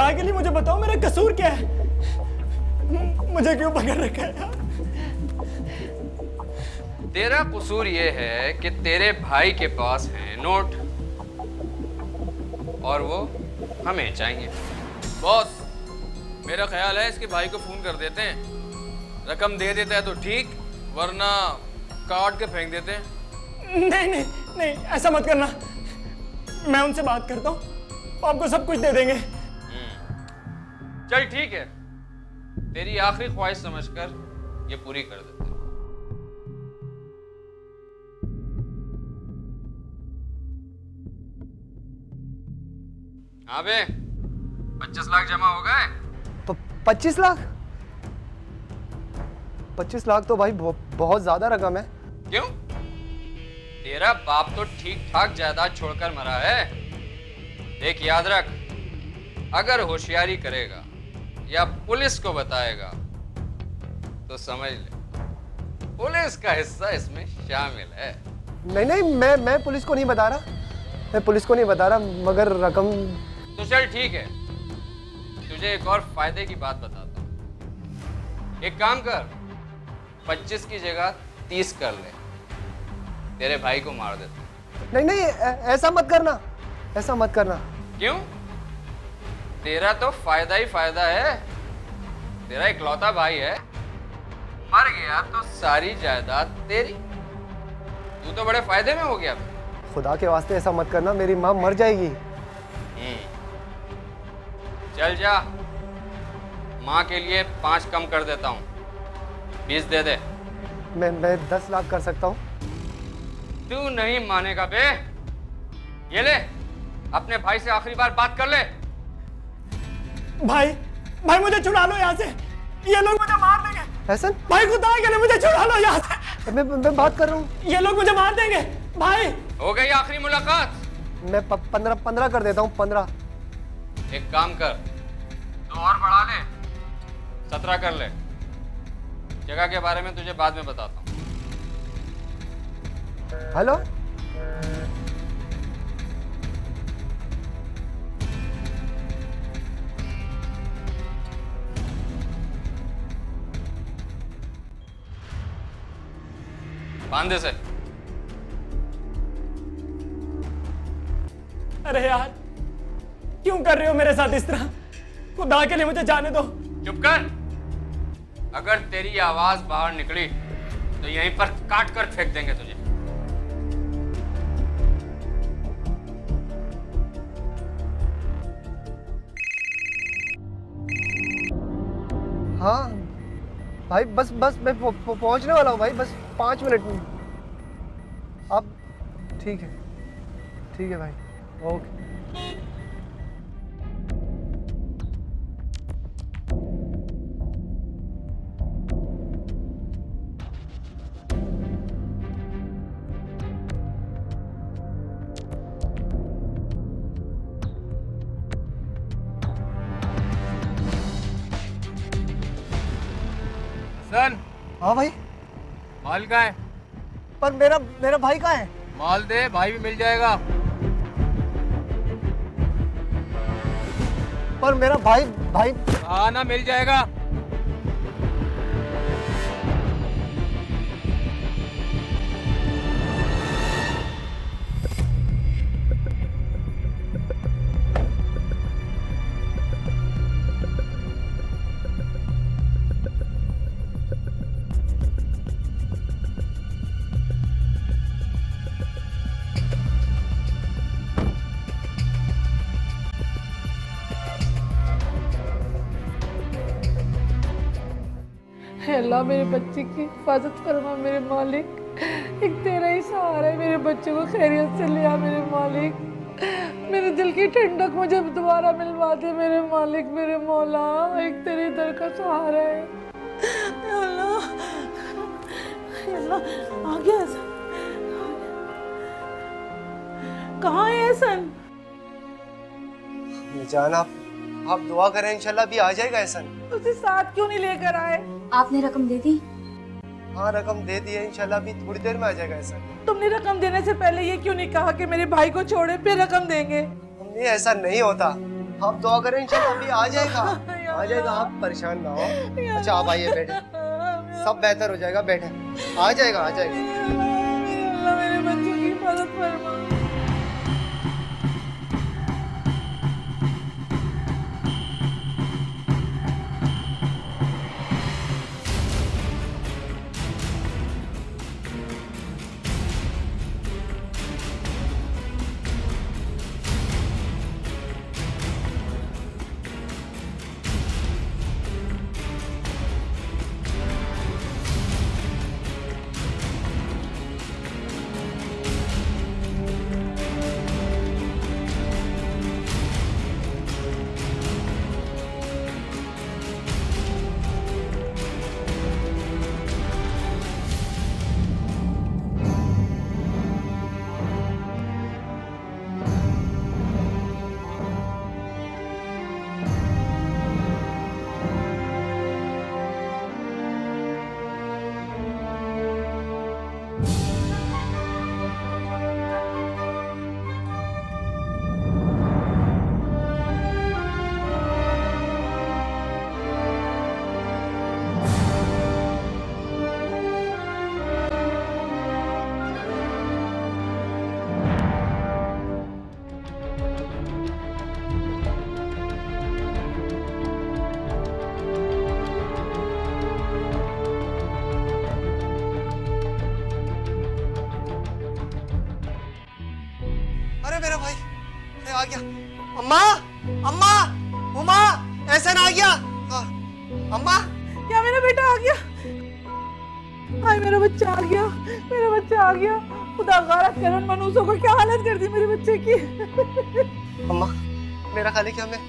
खुदा के लिए मुझे बताओ मेरा कसूर क्या है? मुझे क्यों पकड़ रखा है यार? तेरा कसूर ये है कि तेरे भाई के पास है नोट और वो हमें चाहिए। बॉस, मेरा ख्याल है इसके भाई को फोन कर देते हैं। रकम दे देता है तो ठीक, वरना काट के फेंक देते हैं। नहीं नहीं नहीं, ऐसा मत करना। मैं उनसे बात करता हूँ, वो आपको सब कुछ दे देंगे। चल ठीक है, तेरी आखिरी ख्वाहिश समझकर ये पूरी कर देते हैं। हाँ बे, 25 लाख जमा हो गए। 25 लाख? 25 लाख तो भाई बहुत ज्यादा रकम है। क्यों? तेरा बाप तो ठीक ठाक जायदाद छोड़कर मरा है। देख याद रख, अगर होशियारी करेगा या पुलिस को बताएगा तो समझ ले पुलिस का हिस्सा इसमें शामिल है। नहीं नहीं, मैं पुलिस को नहीं बता रहा, मैं पुलिस को नहीं बता रहा, मगर रकम तो चल ठीक है, तुझे एक और फायदे की बात बताता हूं। एक काम कर, 25 की जगह 30 कर ले, तेरे भाई को मार देते। नहीं नहीं, ऐसा मत करना, ऐसा मत करना। क्यों? तेरा तो फायदा ही फायदा है। तेरा इकलौता भाई है, मर गया तो सारी जायदाद तेरी। तू तो बड़े फायदे में हो गया। खुदा के वास्ते ऐसा मत करना, मेरी माँ मर जाएगी। चल जा, माँ के लिए 5 कम कर देता हूँ, 20 दे दे। मैं 10 लाख कर सकता हूँ। तू नहीं मानेगा बे। ये ले, अपने भाई से आखिरी बार बात कर ले। भाई भाई मुझे छुड़ा लो यहाँ से, ये लोग मुझे मार देंगे। हसन भाई खुदा के लिए मुझे छुड़ा लो यहाँ से। मैं बात कर रहा हूँ। ये लोग मुझे मार देंगे। भाई हो गई आखिरी मुलाकात। मैं 15 कर देता हूँ, 15। एक काम कर, 2 और बढ़ा ले, 17 कर ले। जगह के बारे में तुझे बाद में बताता हूँ। हेलो, बांधे से। अरे यार, क्यों कर रहे हो मेरे साथ इस तरह? खुदा के लिए मुझे जाने दो। चुप कर। अगर तेरी आवाज बाहर निकली तो यहीं पर काट कर फेंक देंगे तुझे। हाँ भाई, बस मैं पहुंचने वाला हूँ भाई, बस 5 मिनट में। अब ठीक है भाई, ओके। सन, हाँ भाई, माल कहाँ है? पर मेरा भाई कहाँ है? माल दे, भाई भी मिल जाएगा। पर मेरा भाई हाँ ना, मिल जाएगा। अल्लाह मेरे बच्चे की हिफाजत फरमा मेरे मालिक। एक तेरा ही सहारा है, मेरे बच्चे को खैरियत से ले आ मेरे मालिक। मेरे दिल की ठंडक मुझे दोबारा मिलवा दे मेरे मालिक, मेरे मौला। एक तेरे दर का सहारा है। अल्लाह अल्लाह, आ गया हसन। कहाँ है हसन? जान, आप दुआ करें, इंशाल्लाह भी आ जाएगा हसन। उसे साथ क्यों नहीं लेकर आए? आपने रकम दे दी? हाँ, रकम दे दी है, इंशाल्लाह भी थोड़ी देर में आ जाएगा हसन। तुमने रकम देने से पहले ये क्यों नहीं कहा कि मेरे भाई को छोड़े फिर रकम देंगे? नहीं, ऐसा नहीं होता। आप दुआ करें इंशाल्लाह अभी आ जाएगा, आ जाएगा, आप परेशान ना हो। अच्छा आप आइए, बैठे, सब बेहतर हो जाएगा, बैठे, आ जाएगा, आ जाएगा। मेरे बच्चों की मदद फरमा। मेरा भाई आ गया। अम्मा, अम्मा, उमा, एहसन आ गया। अम्मा, क्या मेरा बेटा आ गया? हाय मेरा बच्चा आ गया, मेरा बच्चा आ गया। खुदा गारत करन मनूसों को क्या हालत कर दी मेरे बच्चे की। अम्मा, मेरा ख्याल है कि हमें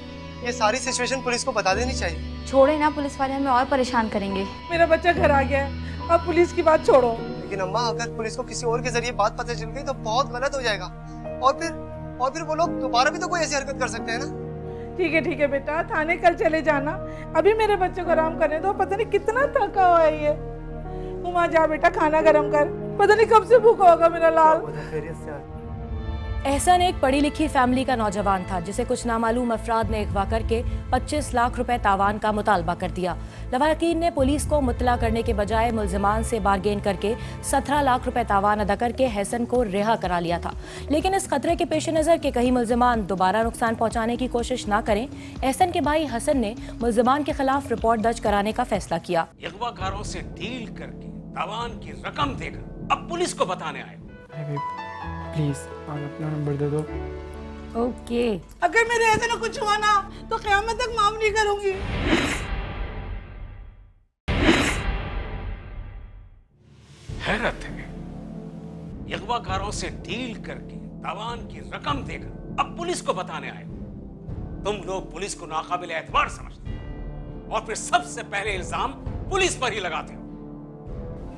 ये सारी सिचुएशन पुलिस को बता देनी चाहिए। छोड़े ना, पुलिस वाले हमें और परेशान करेंगे। मेरा बच्चा घर आ गया, अब पुलिस की बात छोड़ो। लेकिन अम्मा, अगर पुलिस को किसी और के जरिए बात पता चल गई तो बहुत गलत हो जाएगा, और फिर वो लोग दोबारा भी तो कोई ऐसी हरकत कर सकते हैं ना। ठीक है बेटा, थाने कल चले जाना। अभी मेरे बच्चे को आराम करने दो, पता नहीं कितना थका हुआ है ये। उमा जा बेटा, खाना गरम कर, पता नहीं कब से भूखा होगा मेरा लाल। एहसन एक पढ़ी लिखी फैमिली का नौजवान था जिसे कुछ नामालूम अफराद ने अगवा करके 25 लाख रुपए तावान का मुतालबा कर दिया। लवाहकीन ने पुलिस को मुतला करने के बजाय मुल्जिमान से बारगेन करके 17 लाख रुपए तावान अदा करके एहसन को रिहा करा लिया था। लेकिन इस खतरे के पेश नज़र के कहीं मुल्जिमान दोबारा नुकसान पहुंचाने की कोशिश न करें, एहसन के भाई हसन ने मुल्जिमान के खिलाफ रिपोर्ट दर्ज कराने का फैसला किया। अगवाकारों से डील करके तावान की रकम देकर अब पुलिस को बताने आए। प्लीज आप अपना नंबर दे दो। ओके। अगर मेरे ऐसे ना कुछ हुआ ना तो क़यामत तक माफ नहीं करूंगी। हैरत है, अगवाकारों से डील करके तावान की रकम देकर अब पुलिस को बताने आए। तुम लोग पुलिस को नाकाबिल एतबार समझते हो और फिर सबसे पहले इल्जाम पुलिस पर ही लगाते हो।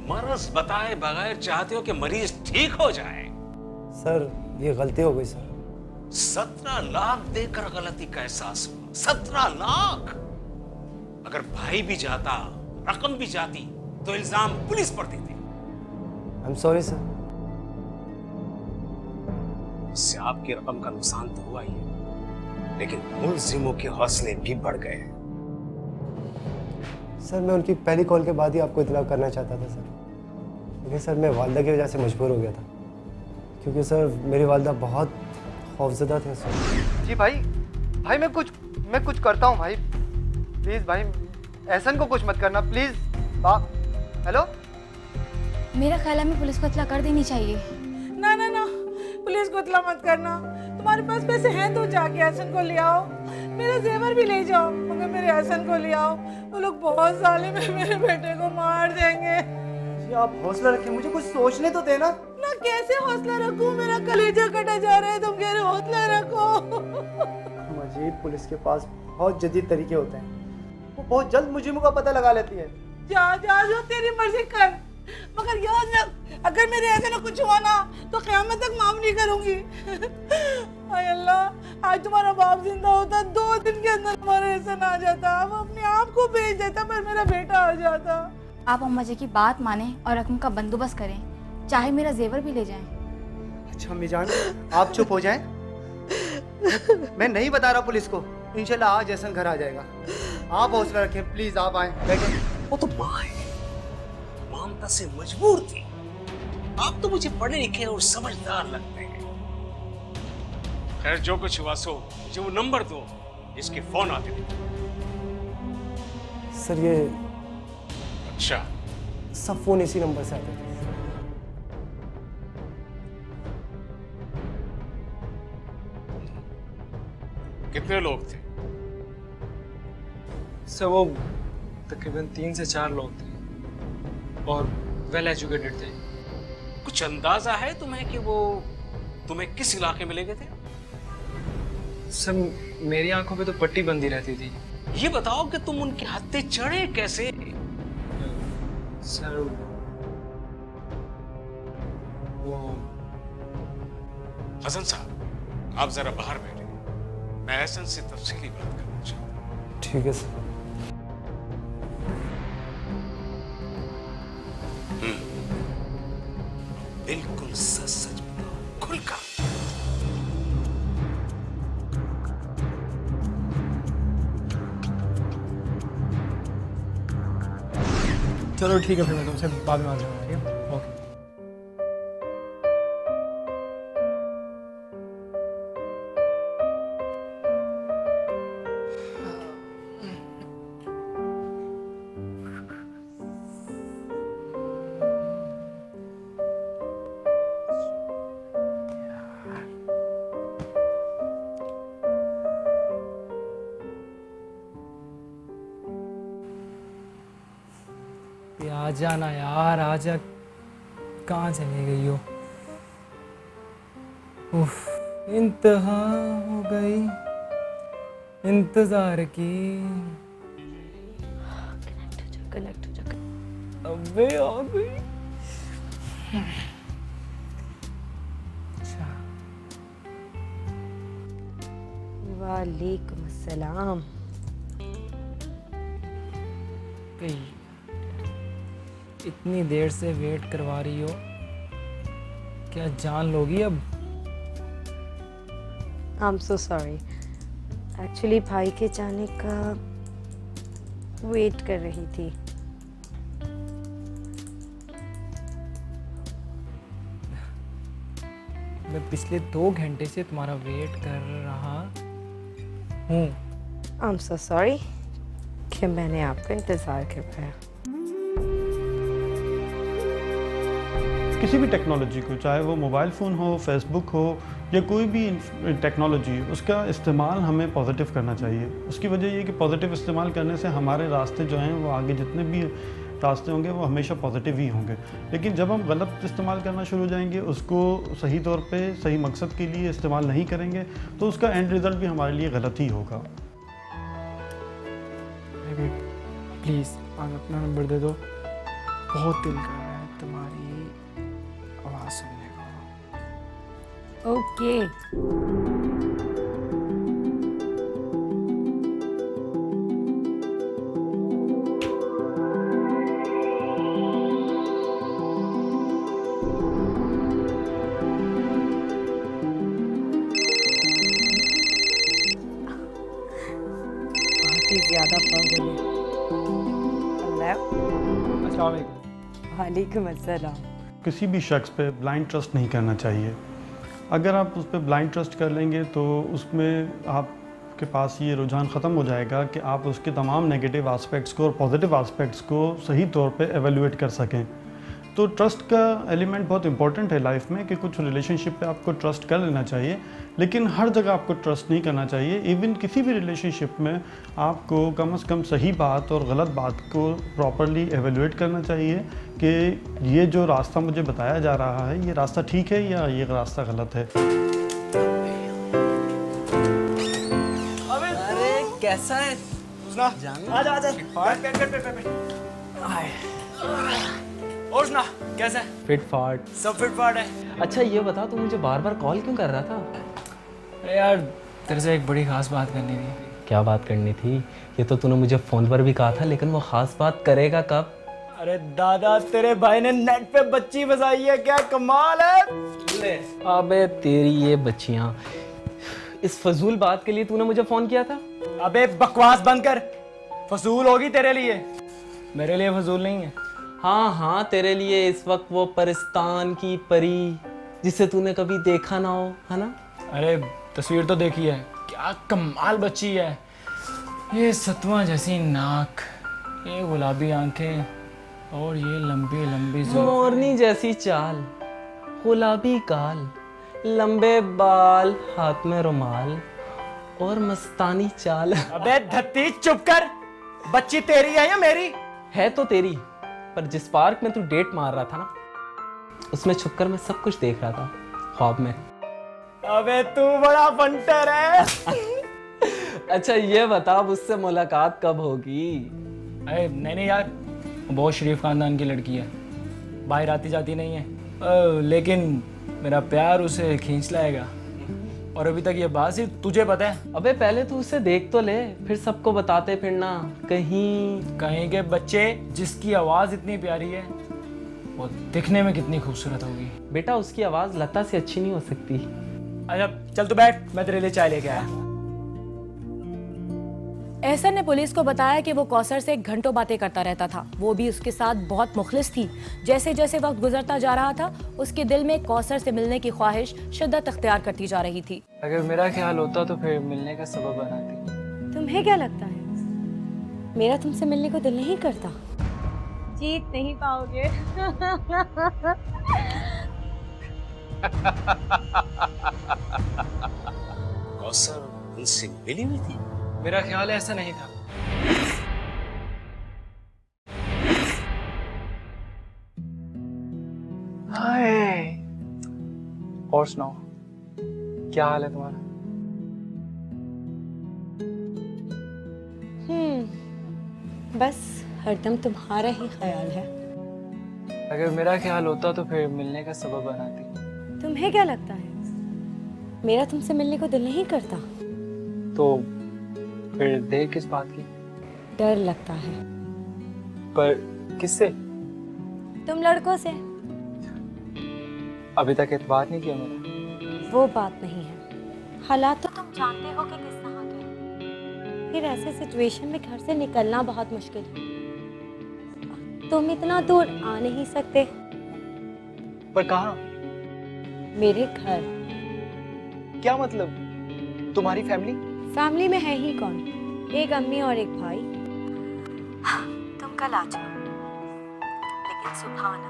मर्ज बताए बगैर चाहते हो कि मरीज ठीक हो जाए। सर ये गलती हो गई सर। 17 लाख देकर गलती का एहसास हुआ। 17 लाख। अगर भाई भी जाता, रकम भी जाती तो इल्जाम पुलिस पर देते। I am sorry sir. उससे आपकी रकम का नुकसान तो हुआ ही है, लेकिन मुल्जिमों के हौसले भी बढ़ गए हैं। सर मैं उनकी पहली कॉल के बाद ही आपको इतला करना चाहता था सर, लेकिन सर मैं वालिदा की वजह से मजबूर हो गया था, क्योंकि सर मेरी वालिदा बहुत खौफजदा थे सर। जी भाई मैं कुछ करता हूँ भाई, प्लीज भाई एहसन को कुछ मत करना प्लीज। हेलो, मेरा ख्याल है हमें पुलिस को इत्तला कर देनी चाहिए। ना ना ना, पुलिस को इत्तला मत करना। तुम्हारे पास पैसे हैं तो जाके एहसन को ले आओ, मेरे जेवर भी ले जाओ, मगर मेरे एहसन को ले आओ। वो लोग बहुत जालिम है, मेरे बेटे को मार देंगे। जी आप हौसला रखिए, मुझे कुछ सोचने तो देना। ना कैसे हौसला रखूं, मेरा कलेजा कटा जा रहा है, तुम कह रहे हो हौसला रखो। मुझे पुलिस के पास बहुत जदीद तरीके होते हैं, वो बहुत जल्द मुजरिमों का पता लगा लेती है। जा जा जो तेरी मर्जी कर, मगर याद रख अगर मेरे ऐसे ना कुछ हुआ ना तो क़यामत तक माफ नहीं करूंगी। हाय अल्लाह, आज तुम्हारा बाप जिंदा होता 2 दिन के अंदर हमारा एहसन आ जाता, वो अपने आप को भेज देता पर मेरा बेटा आ जाता। आप अम्मा जी की बात माने और रकम का बंदोबस्त करें, चाहे मेरा जेवर भी ले जाएं। अच्छा अम्मी जान आप चुप हो जाएं, मैं नहीं बता रहा पुलिस को, इंशाल्लाह आज एहसन घर आ जाएगा। आप हौसला रखें प्लीज, आप आए बैठे। वो तो माँ है, ममता से मजबूर थी। आप तो मुझे पढ़े लिखे और समझदार लगते हैं। खैर जो कुछ हुआ सो मुझे वो नंबर दो जिसके फोन आते थे। सर ये अच्छा, सब फोन इसी नंबर से आते थे। कितने लोग थे? सर वो तकरीबन 3 से 4 लोग थे और वेल एजुकेटेड थे। कुछ अंदाजा है तुम्हें कि वो तुम्हें किस इलाके में ले गए थे? सर मेरी आंखों पे तो पट्टी बंदी रहती थी। ये बताओ कि तुम उनके हत्थे चढ़े कैसे? सर वो हसन साहब, आप जरा बाहर बैठे, मैं एहसन से तफसीली बात करना चाहता हूँ। ठीक है सर। बिल्कुल सच सच बताओ, खुलकर। चलो ठीक है, फिर मैं तुमसे बाद में बात करूँगा। ठीक है, ओके। आ जाना यार, आजा। कहाँ चली गई हो? उफ, इंतहा हो गई इंतजार की। कनेक्ट हो जा। अबे आ गई। अच्छा, वालेकुम अस्सलाम। इतनी देर से वेट करवा रही हो, क्या जान लोगी अब? I'm so sorry. एक्चुअली भाई के जाने का वेट कर रही थी। मैं पिछले 2 घंटे से तुम्हारा वेट कर रहा हूँ। I'm so sorry कि मैंने आपका इंतज़ार करवाया। किसी भी टेक्नोलॉजी को, चाहे वो मोबाइल फ़ोन हो, फेसबुक हो या कोई भी टेक्नोलॉजी, उसका इस्तेमाल हमें पॉजिटिव करना चाहिए। उसकी वजह ये कि पॉजिटिव इस्तेमाल करने से हमारे रास्ते जो हैं वो आगे जितने भी रास्ते होंगे वो हमेशा पॉजिटिव ही होंगे। लेकिन जब हम गलत इस्तेमाल करना शुरू हो जाएंगे, उसको सही तौर पे सही मकसद के लिए इस्तेमाल नहीं करेंगे, तो उसका एंड रिज़ल्ट भी हमारे लिए गलत ही होगा। प्लीज़ आप अपना नंबर दे दो, बहुत दिल कर रहा है तुम्हारी आवाज़ सुनने का। ओके। ज्यादा पागल है। अस्सलाम वालेकुम। वालेकुम अस्सलाम। किसी भी शख्स पे ब्लाइंड ट्रस्ट नहीं करना चाहिए। अगर आप उस पर ब्लाइंड ट्रस्ट कर लेंगे तो उसमें आपके पास ये रुझान ख़त्म हो जाएगा कि आप उसके तमाम नेगेटिव आस्पेक्ट्स को और पॉजिटिव आस्पेक्ट्स को सही तौर पे एवेलुएट कर सकें। तो ट्रस्ट का एलिमेंट बहुत इंपॉर्टेंट है लाइफ में कि कुछ रिलेशनशिप पे आपको ट्रस्ट कर लेना चाहिए, लेकिन हर जगह आपको ट्रस्ट नहीं करना चाहिए। इवन किसी भी रिलेशनशिप में आपको कम से कम सही बात और गलत बात को प्रॉपरली एवेलुएट करना चाहिए कि ये जो रास्ता मुझे बताया जा रहा है, ये रास्ता ठीक है या ये रास्ता गलत है। अरे कैसा है? आजा आजा। और सुना कैसा है? फिट फाट, सब फिट फाट है। अच्छा ये बता तू मुझे बार बार कॉल क्यों कर रहा था? अरे यार तेरे से एक बड़ी खास बात करनी थी। क्या बात करनी थी? ये तो तूने मुझे फोन पर भी कहा था, लेकिन वो खास बात करेगा कब? अरे दादा तेरे भाई ने नेट पे बच्ची बसाई है, क्या कमाल है। अबे तेरी ये बच्चियां, इस फजूल बात के लिए तूने मुझे फोन किया था? अबे बकवास बंद कर, फजूल होगी तेरे लिए, मेरे लिए फजूल नहीं है। हाँ हाँ, तेरे लिए इस वक्त वो परिस्तान की परी जिसे तूने कभी देखा ना हो, है ना? अरे तस्वीर तो देखी है, क्या कमाल बच्ची है, ये सतवा जैसी नाक, ये गुलाबी आंखें और ये लंबी लंबी मोरनी जैसी चाल, गुलाबी गाल, लंबे बाल, हाथ में रुमाल और मस्तानी चाल। अबे धत्ती चुप कर, बच्ची तेरी है या मेरी? है तो तेरी, पर जिस पार्क में तू डेट मार रहा था ना, उसमें छुपकर मैं सब कुछ देख रहा था, ख्वाब में। अबे तू बड़ा फंटर है। अच्छा ये बता, मुझसे मुलाकात कब होगी? अरे नहीं यार, बहुत शरीफ खानदान की लड़की है, बाहर आती जाती नहीं है, लेकिन मेरा प्यार उसे खींच लाएगा, और अभी तक ये बात सिर्फ तुझे पता है। अबे पहले तू उसे देख तो ले, फिर सबको बताते फिरना। कहीं के बच्चे जिसकी आवाज़ इतनी प्यारी है वो दिखने में कितनी खूबसूरत होगी। बेटा उसकी आवाज़ लता से अच्छी नहीं हो सकती। अच्छा चल तू बैठ, मैं तेरे लिए चाय लेके आया। एहसन ने पुलिस को बताया कि वो कौसर से घंटों बातें करता रहता था, वो भी उसके साथ बहुत मुखलिस थी। जैसे जैसे वक्त गुजरता जा रहा था, उसके दिल में कौसर से मिलने की ख्वाहिश शिद्दत अख्तियार करती जा रही थी। अगर मेरा ख्याल होता तो फिर मिलने का सबब बनाती। तुम्हें क्या लगता है, मेरा तुमसे मिलने को दिल नहीं करता? जीत नहीं पाओगे। कौसर उनसे मिली हुई थी? मेरा ख्याल ऐसा नहीं था। हाय, और सुनाओ, क्या हाल है तुम्हारा? बस हरदम तुम्हारा ही ख्याल है। अगर मेरा ख्याल होता तो फिर मिलने का सबब बनाती। तुम्हें क्या लगता है, मेरा तुमसे मिलने को दिल नहीं करता? तो फिर देर किस बात की? डर लगता है। पर किससे? तुम लड़कों से। अभी तक एतबार नहीं किया मेरा। वो बात नहीं है, हालात तो तुम जानते हो कि किस तरह के, फिर ऐसे सिचुएशन में घर से निकलना बहुत मुश्किल है। तुम इतना दूर आ नहीं सकते। पर कहाँ? मेरे घर। क्या मतलब, तुम्हारी फैमिली? फैमिली में है ही कौन, एक अम्मी और एक भाई। तुम कल आ जाओ, लेकिन सुबह आना,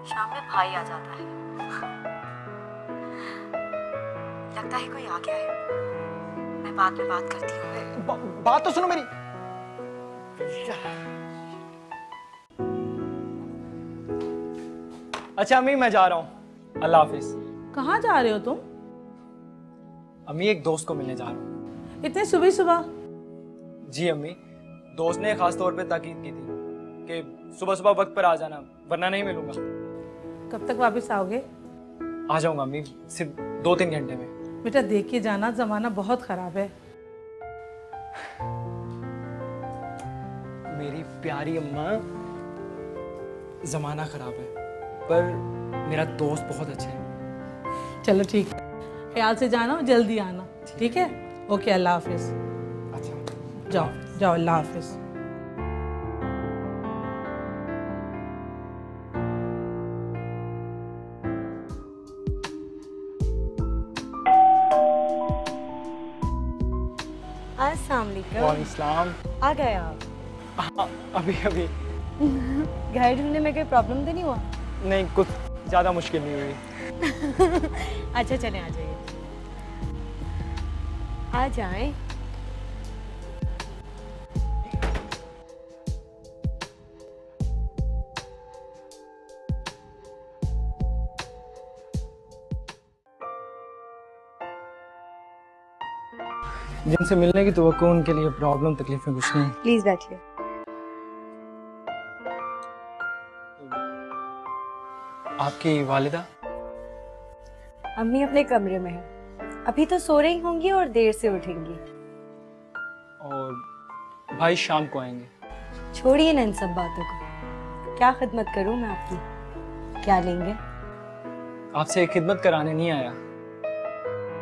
शाम में भाई आ जाता है। लगता है कोई आ गया है, मैं बाद में बात करती हूँ। बात तो सुनो मेरी। अच्छा अम्मी, मैं जा रहा हूँ, अल्लाह हाफिज। कहाँ जा रहे हो तुम? अम्मी एक दोस्त को मिलने जा रहा हूँ। इतने सुबह सुबह? जी अम्मी, दोस्त ने खास तौर पे ताकीद की थी कि सुबह सुबह वक्त पर आ जाना, वरना नहीं मिलूंगा। कब तक वापस आओगे? आ जाऊंगा अम्मी, सिर्फ 2-3 घंटे में। बेटा देख के जाना, जमाना बहुत खराब है। मेरी प्यारी अम्मा, जमाना खराब है, पर मेरा दोस्त बहुत अच्छा है। चलो ठीक है, ख्याल से जाना और जल्दी आना, ठीक है? ओके, अल्लाह हाफिज। अच्छा जाओ जाओ, अल्लाह हाफिज। अस्सलाम वालेकुम। वालेकुम सलाम। आ गए आप? हाँ, अभी अभी। घर ढूंढने में कोई प्रॉब्लम तो नहीं हुआ? नहीं, कुछ ज़्यादा मुश्किल नहीं हुई। अच्छा चलें, आ जाइए, आ जाएं। जिनसे मिलने की तवक्को, उनके लिए प्रॉब्लम तकलीफें कुछ नहीं। प्लीज बैठिए। आपकी वालिदा? अम्मी अपने कमरे में है, अभी तो सो रही होंगी और देर से उठेंगी। और भाई शाम को आएंगे। छोड़िए ना इन सब बातों को, क्या खिदमत करूं मैं आपकी? क्या लेंगे? आपसे खिदमत कराने नहीं आया,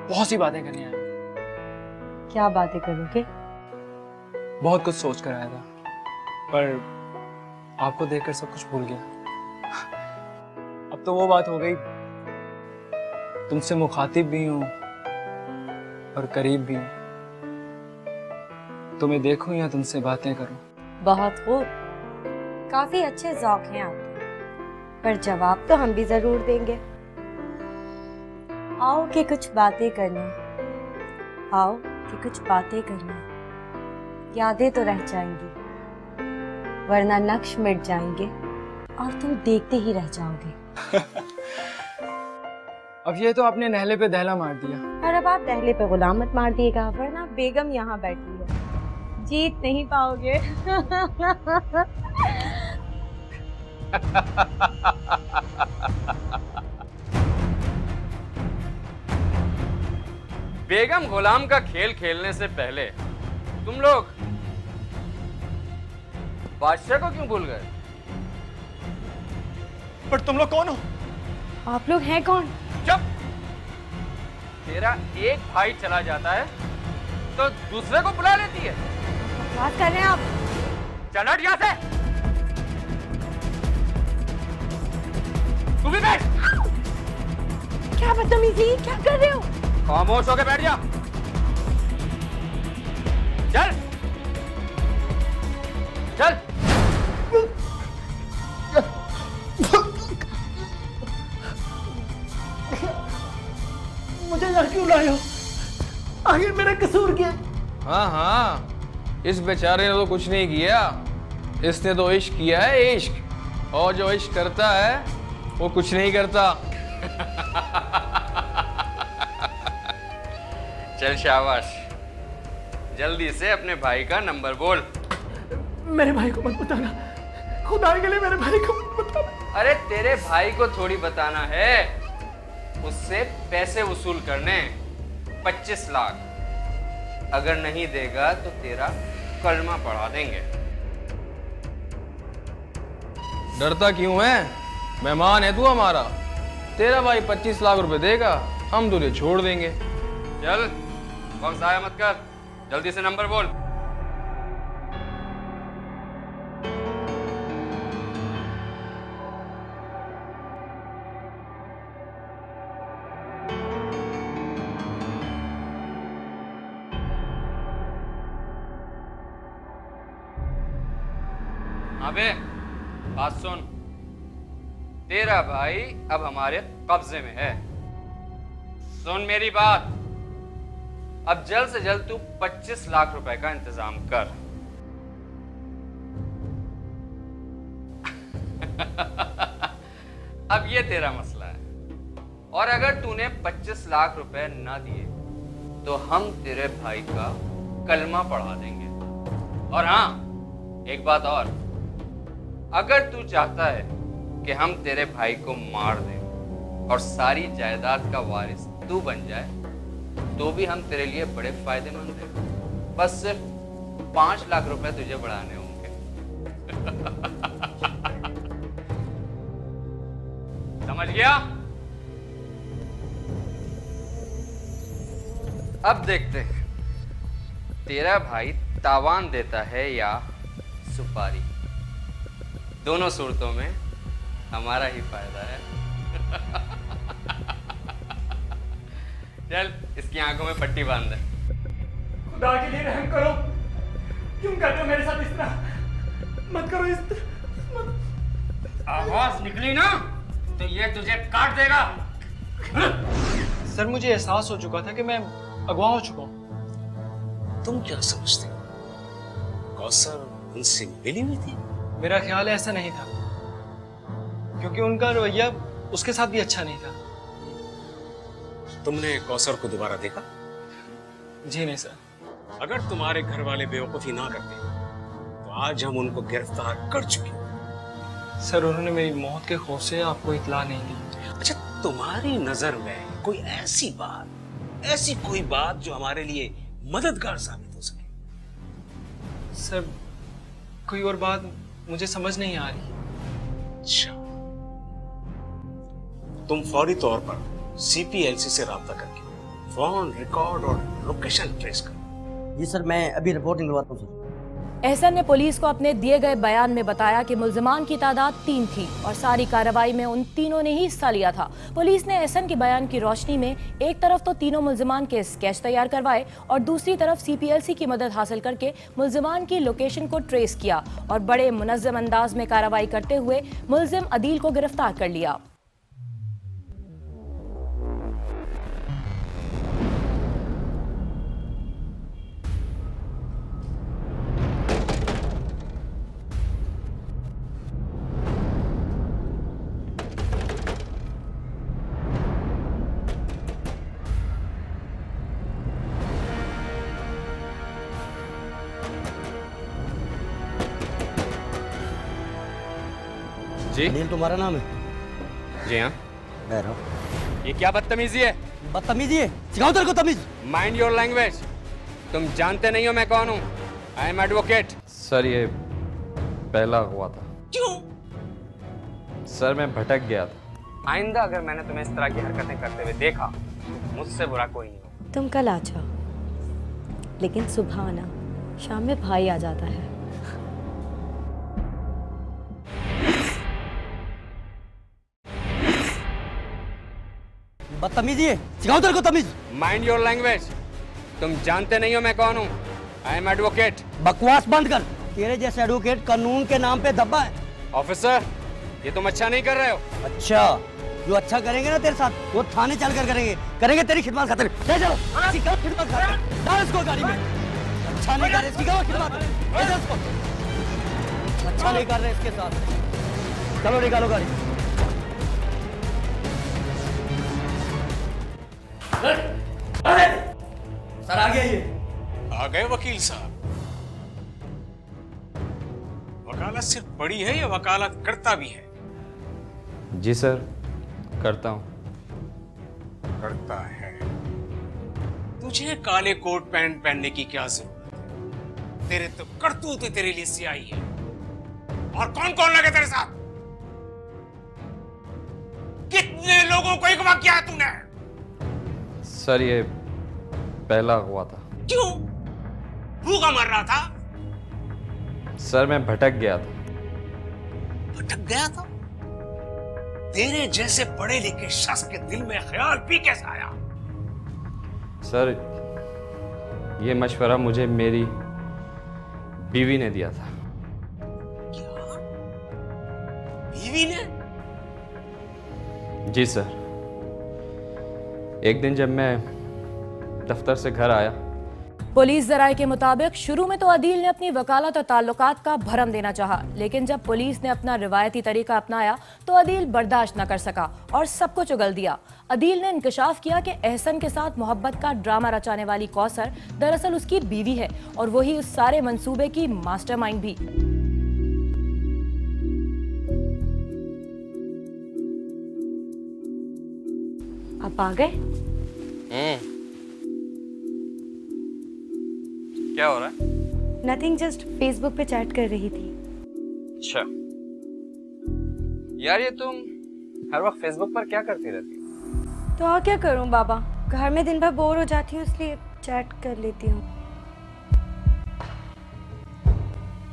बहुत सी बातें करने आया। क्या बातें करोगे? बहुत कुछ सोच कर आया था, पर आपको देखकर सब कुछ भूल गया। अब तो वो बात हो गई, तुमसे मुखातिब भी हूँ और करीब भी हूँ। तुम्हें देखूं या तुमसे बातें करूं? बहुत खूब, काफी अच्छे ज़ौक हैं आपके, पर जवाब तो हम भी जरूर देंगे। आओ कि कुछ बातें करना, आओ कि कुछ बातें करना। यादें तो रह जाएंगी, वरना नक्श मिट जाएंगे और तुम देखते ही रह जाओगे। अब ये तो आपने नहले पे दहला मार दिया। और अब आप दहले पे गुलाम मत मार दिएगा, वरना बेगम यहाँ बैठी है, जीत नहीं पाओगे। बेगम गुलाम का खेल खेलने से पहले तुम लोग बादशाह को क्यों भूल गए? पर तुम लोग कौन हो? आप लोग हैं कौन? चुप! तेरा एक भाई चला जाता है तो दूसरे को बुला लेती है। बात कर रहे हैं आप? चल हट यहाँ से। तू भी बैठ। क्या बदतमीजी, क्या कर रहे हो? खामोश होके बैठ जा। चल चल। मुझे यहाँ क्यों लाए हो? आखिर मेरा कसूर क्या? हाँ हाँ, इस बेचारे ने तो कुछ नहीं किया, इसने तो इश्क किया है, इश्क। और जो इश्क करता है वो कुछ नहीं करता। चल शाबाश, जल्दी से अपने भाई का नंबर बोल। मेरे भाई को मत बताना, खुदा के लिए मेरे भाई को मत बताना। अरे तेरे भाई को थोड़ी बताना है, उससे पैसे वसूल करने 25 लाख। अगर नहीं देगा तो तेरा कलमा पढ़ा देंगे। डरता क्यों है? मेहमान है तू हमारा। तेरा भाई 25 लाख रुपए देगा, हम तुझे छोड़ देंगे। चल वक्त जाया मत कर, जल्दी से नंबर बोल। अबे बात सुन, तेरा भाई अब हमारे कब्जे में है। सुन मेरी बात, अब जल्द से जल्द तू 25 लाख रुपए का इंतजाम कर। अब ये तेरा मसला है, और अगर तूने 25 लाख रुपए ना दिए तो हम तेरे भाई का कलमा पढ़ा देंगे। और हाँ, एक बात और, अगर तू चाहता है कि हम तेरे भाई को मार दें और सारी जायदाद का वारिस तू बन जाए, तो भी हम तेरे लिए बड़े फायदेमंद हैं। बस सिर्फ 5 लाख रुपए तुझे बढ़ाने होंगे। समझ गया? अब देखते हैं तेरा भाई तावान देता है या सुपारी। दोनों सूरतों में हमारा ही फायदा है। चल इसकी आंखों में पट्टी बांध दे। खुदा के लिए रहम करो, क्यों करते हो मेरे साथ इस तरह? मत करो इस तरह। आवाज निकली ना तो ये तुझे काट देगा। सर मुझे एहसास हो चुका था कि मैं अगवा हो चुका हूँ। तुम क्या समझते हो? कौसर उनसे मिली हुई थी? मेरा ख्याल ऐसा नहीं था, क्योंकि उनका रवैया उसके साथ भी अच्छा नहीं था। तुमने कौसर को दोबारा देखा? जी नहीं सर। अगर तुम्हारे घर वाले बेवकूफी ना करते तो आज हम उनको गिरफ्तार कर चुके। सर उन्होंने मेरी मौत के खौफ से आपको इत्तला नहीं दी। अच्छा, तुम्हारी नजर में कोई ऐसी बात, ऐसी कोई बात जो हमारे लिए मददगार साबित हो सके? सर कोई और बात मुझे समझ नहीं आ रही। अच्छा, तुम फौरी तौर पर सीपीएलसी से राब्ता करके फोन रिकॉर्ड और लोकेशन ट्रेस करो। जी सर, मैं अभी रिपोर्ट निकलवाता हूँ सर। एहसन ने पुलिस को अपने दिए गए बयान में बताया कि मुल्जिमान की तादाद 3 थी और सारी कार्रवाई में उन तीनों ने ही हिस्सा लिया था। पुलिस ने एहसन के बयान की रोशनी में एक तरफ तो तीनों मुल्जिमान के स्केच तैयार करवाए और दूसरी तरफ CPLC की मदद हासिल करके मुल्जिमान की लोकेशन को ट्रेस किया और बड़े मुनज़्ज़म अंदाज में कार्रवाई करते हुए मुल्जिम अदील को गिरफ्तार कर लिया। जी अनिल तुम्हारा नाम है? जी हाँ। बैठो। ये क्या बदतमीजी है? बदतमीजी है? सिखाओ तेरे को तमीज। Mind your language. तुम जानते नहीं हो मैं कौन हूँ। I am advocate. सर ये पहला हुआ था। क्यों? सर मैं भटक गया था। आइंदा अगर मैंने तुम्हें इस तरह की हरकतें करते हुए देखा, मुझसे बुरा कोई नहीं हो। तुम कल आ जाओ, लेकिन सुबह आना, शाम में भाई आ जाता है। बदतमीजी है? सिखाओ तेरे को तमीज। Mind your language. तुम जानते नहीं हो मैं कौन हूँ। I am advocate. बकवास बंद कर। तेरे जैसे एडवोकेट कानून के नाम पे धब्बा है। ऑफिसर ये तुम अच्छा नहीं कर रहे हो। अच्छा, जो अच्छा करेंगे ना तेरे साथ वो थाने चलकर करेंगे तेरी खिदमत खातिर। ले चलो, सिखाओ खिदमत खातिर। डाल इसको गाड़ी में। अच्छा नहीं कर रहे, सिखाओ खिदमत। ले चलो इसको। अच्छा नहीं कर रहे इसके साथ। चलो निकालो गाड़ी। सर आ गया ये। आ गए वकील साहब। वकालत सिर्फ पढ़ी है या वकालत करता भी है? जी सर करता हूँ। करता है। तुझे काले कोट पैंट पहनने की क्या जरूरत है? तेरे तो करतूत तेरे लिए सियाही है। और कौन कौन लगे तेरे साथ? कितने लोगों को अगवा किया है तूने? सर ये पहला हुआ था। क्यों? भूखा मर रहा था? सर मैं भटक गया था। भटक गया था? तेरे जैसे पढ़े लिखे शख्स के दिल में ख्याल भी कैसे आया? सर ये मशवरा मुझे मेरी बीवी ने दिया था। क्या? बीवी ने? जी सर। एक दिन जब मैं दफ्तर से घर आया। पुलिस जराये के मुताबिक शुरू में तो अदील ने अपनी वकालत और ताल्लुकात का भरम देना चाहा, लेकिन जब पुलिस ने अपना रिवायती तरीका अपनाया तो अदील बर्दाश्त न कर सका और सब कुछ उगल दिया। अदील ने इंकशाफ किया कि एहसन के साथ मोहब्बत का ड्रामा रचाने वाली कौसर दरअसल उसकी बीवी है और वही उस सारे मंसूबे की मास्टरमाइंड भी। आप आ गए? क्या हो रहा है? नथिंग, जस्ट फेसबुक पे चैट कर रही थी। अच्छा यार, ये तुम हर वक्त फेसबुक पर क्या करती रहती हो? तो और क्या करूं बाबा, घर में दिन भर बोर हो जाती हूँ इसलिए चैट कर लेती हूँ।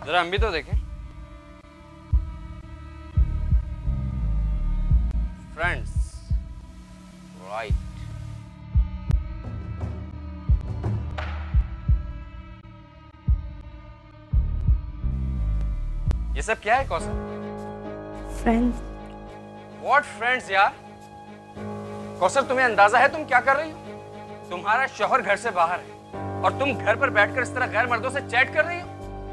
जरा हम भी तो देखें। Friends right. ये सब क्या है कौसर? फ्रेंड्स। व्हाट फ्रेंड्स यार? कौसर तुम्हें अंदाजा है तुम क्या कर रही हो? तुम्हारा शौहर घर से बाहर है और तुम घर पर बैठकर इस तरह गैर मर्दों से चैट कर रही हो।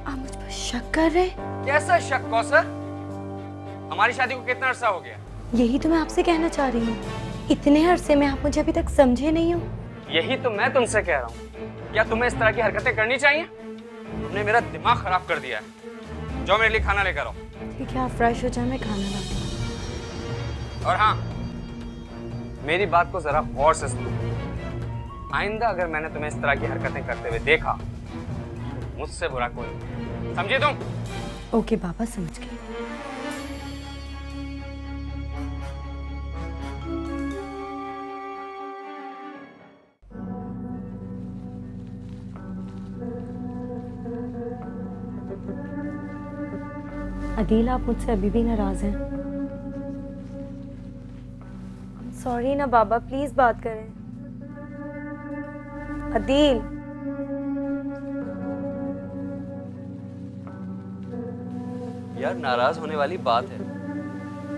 आप मुझ पर शक कर रहे? कैसा शक कौसर? हमारी शादी को कितना अरसा हो गया? यही तो मैं आपसे कहना चाह रही हूँ, इतने अरसे में आप मुझे अभी तक समझे नहीं हो। यही तो मैं तुमसे कह रहा हूँ, क्या तुम्हें इस तरह की हरकतें करनी चाहिए? तुमने मेरा दिमाग खराब कर दिया है। जो मेरे लिए खाना लेकर आओ। ठीक है, आप फ्रेश हो जाए, मैं खाना लाती हूँ। और हाँ, मेरी बात को जरा गौर से सुनो। आइंदा अगर मैंने तुम्हें इस तरह की हरकतें करते हुए देखा, मुझसे बुरा कोई नहीं। समझे तुम? ओके बाबा, समझ गई। अदील, आप मुझसे अभी भी नाराज हैं? सॉरी ना बाबा, प्लीज बात करें। अदील, यार नाराज होने वाली बात है,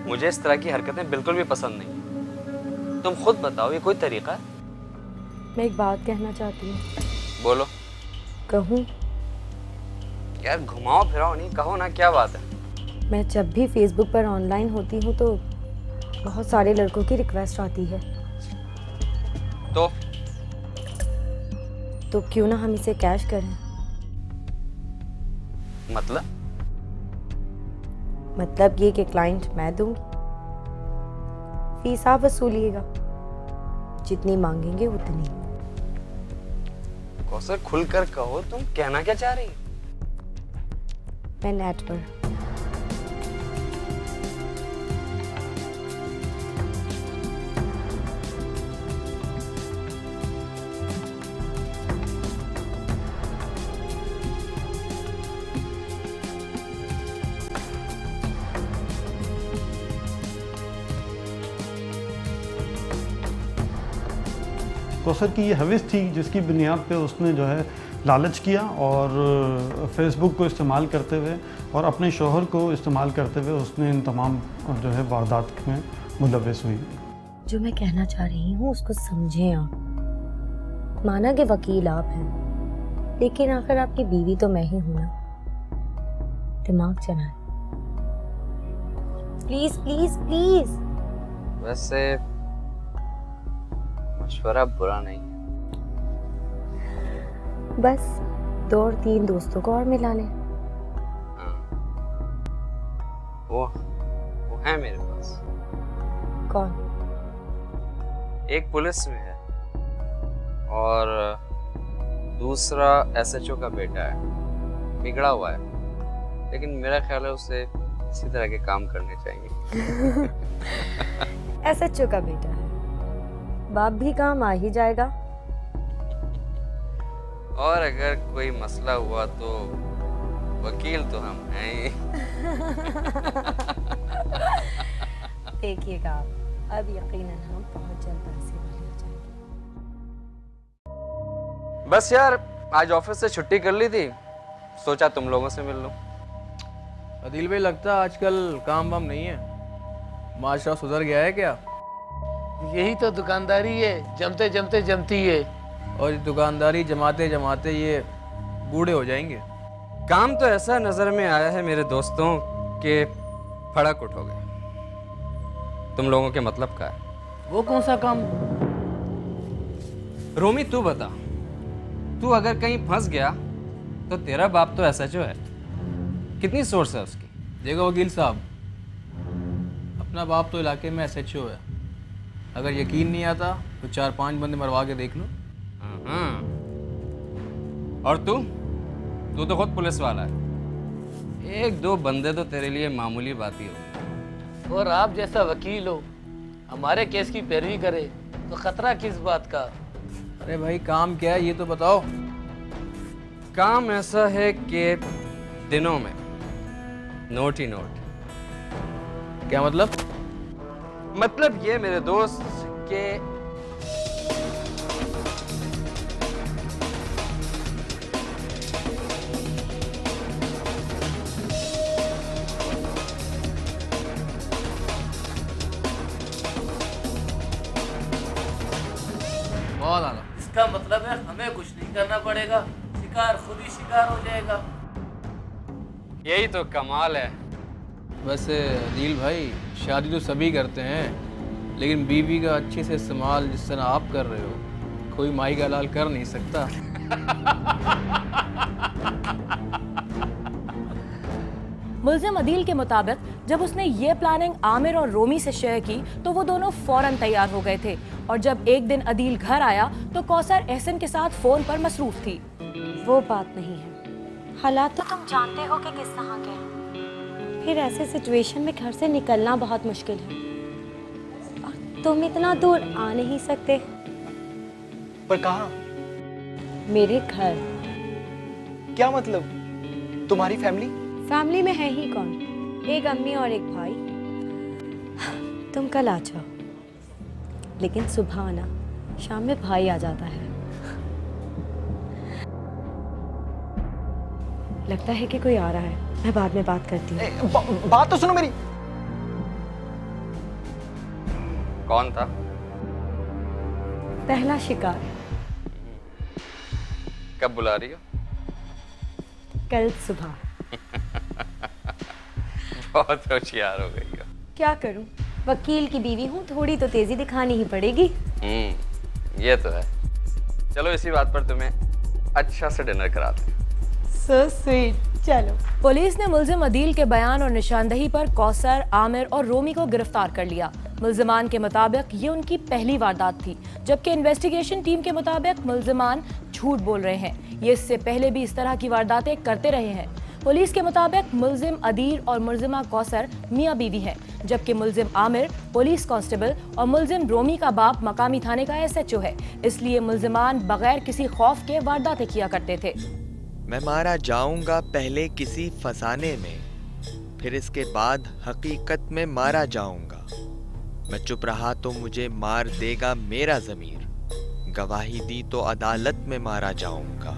मुझे इस तरह की हरकतें बिल्कुल भी पसंद नहीं। तुम खुद बताओ, ये कोई तरीका है? मैं एक बात कहना चाहती हूँ। बोलो। कहूँ? यार घुमाओ फिराओ नहीं, कहो ना, क्या बात है? मैं जब भी फेसबुक पर ऑनलाइन होती हूँ तो बहुत सारे लड़कों की रिक्वेस्ट आती है। तो क्यों ना हम इसे कैश करें? मतलब ये कि क्लाइंट मैं दूंगी, फीस आप वसूलिएगा, जितनी मांगेंगे उतनी। कौसर खुलकर कहो, तुम कहना क्या चाह रही हो? मैं नेट पर कौसर की ये हविस थी जिसकी बुनियाद पे उसने जो है लालच किया और फेसबुक को इस्तेमाल करते हुए और अपने शोहर को इस्तेमाल करते हुए उसने इन तमाम जो है वारदात में मुलव्वस हुई। जो मैं कहना चाह रही हूँ उसको समझें आप। माना कि वकील आप हैं, लेकिन आखिर आपकी बीवी तो मैं ही हूं ना। दिमाग चलाएं प्लीज प्लीज प्लीज। वैसे मशवरा बुरा नहीं है। बस 2 और 3 दोस्तों को और मिला लें। वो है मेरे पास। कौन? एक पुलिस में है और दूसरा एसएचओ का बेटा है। बिगड़ा हुआ है, लेकिन मेरा ख्याल है उसे इसी तरह के काम करने चाहिए। एसएचओ का बेटा है, बाप भी काम आ ही जाएगा। और अगर कोई मसला हुआ तो वकील तो हम हैं ही। देखिएगा आप, अब यकीनन हम बहुत जल्द पैसे वाले हो जाएंगे। बस यार, आज ऑफिस से छुट्टी कर ली थी, सोचा तुम लोगों से मिल लूं। अदील भाई, लगता है आजकल काम वाम नहीं है, माशरा सुधर गया है क्या? यही तो दुकानदारी है, जमते जमते जमती है। और दुकानदारी जमाते जमाते ये बूढ़े हो जाएंगे। काम तो ऐसा नजर में आया है मेरे दोस्तों के फड़क उठोगे। तुम लोगों के मतलब का है। वो कौन सा काम? रोमी तू बता, तू अगर कहीं फंस गया तो तेरा बाप तो एसएचओ है, कितनी सोर्स है उसकी? देखो वकील साहब, अपना बाप तो इलाके में एसएचओ है। अगर यकीन नहीं आता तो 4-5 बंदे मरवा के देख लो। और तू तो खुद पुलिस वाला है, 1-2 बंदे तो तेरे लिए मामूली बात ही हो। और आप जैसा वकील हो, हमारे केस की पैरवी करे तो खतरा किस बात का? अरे भाई, काम क्या है ये तो बताओ। काम ऐसा है कि दिनों में नोट ही नोट। क्या मतलब? मतलब ये मेरे दोस्त के बहुत आला। इसका मतलब है हमें कुछ नहीं करना पड़ेगा, शिकार खुद ही शिकार हो जाएगा। यही तो कमाल है। वैसे अदील भाई, शादी तो सभी करते हैं, लेकिन बीवी का अच्छे से इस्तेमाल जिस तरह आप कर रहे हो, कोई माई का लाल कर नहीं सकता। मुल्जिम अदील के मुताबिक जब उसने ये प्लानिंग आमिर और रोमी से शेयर की तो वो दोनों फौरन तैयार हो गए थे। और जब एक दिन अदील घर आया तो कौसर एहसन के साथ फोन पर मसरूफ थी। वो बात नहीं है, हालात तो तुम जानते हो कि किस तरह के हैं। फिर ऐसे सिचुएशन में घर से निकलना बहुत मुश्किल है और तुम इतना दूर आ नहीं सकते। पर कहाँ? मेरे घर। क्या मतलब? तुम्हारी फैमिली? फैमिली में है ही कौन? एक अम्मी और एक भाई। तुम कल आ जाओ, लेकिन सुबह आना, शाम में भाई आ जाता है। लगता है कि कोई आ रहा है, मैं बाद में बात करती हूँ। बात तो सुनो मेरी। कौन था? पहला शिकार। कब बुला रही हो? कल सुबह। बहुत होशियार हो गई हो। क्या करूं, वकील की बीवी हूं, थोड़ी तो तेजी दिखानी ही पड़ेगी। ये तो है। चलो इसी बात पर तुम्हें अच्छा से डिनर कराते हैं। So sweet। चलो। पुलिस ने मुल्जिम अदील के बयान और निशानदही पर कौसर, आमिर और रोमी को गिरफ्तार कर लिया। मुल्जिमान के मुताबिक ये उनकी पहली वारदात थी, जबकि इन्वेस्टिगेशन टीम के मुताबिक मुल्जिमान झूठ बोल रहे हैं। ये इससे पहले भी इस तरह की वारदातें करते रहे हैं। पुलिस के मुताबिक मुल्जिम अदील और मुल्जिमा कौसर मियाँ बीवी हैं, जबकि मुल्जिम आमिर पुलिस कांस्टेबल और मुल्जिम रोमी का बाप मकामी थाने का SHO है। इसलिए मुल्जिमान बगैर किसी खौफ के वारदातें किया करते थे। मैं मारा जाऊंगा पहले किसी फसाने में, फिर इसके बाद हकीकत में मारा जाऊंगा। मैं चुप रहा तो मुझे मार देगा मेरा ज़मीर, गवाही दी तो अदालत में मारा जाऊंगा।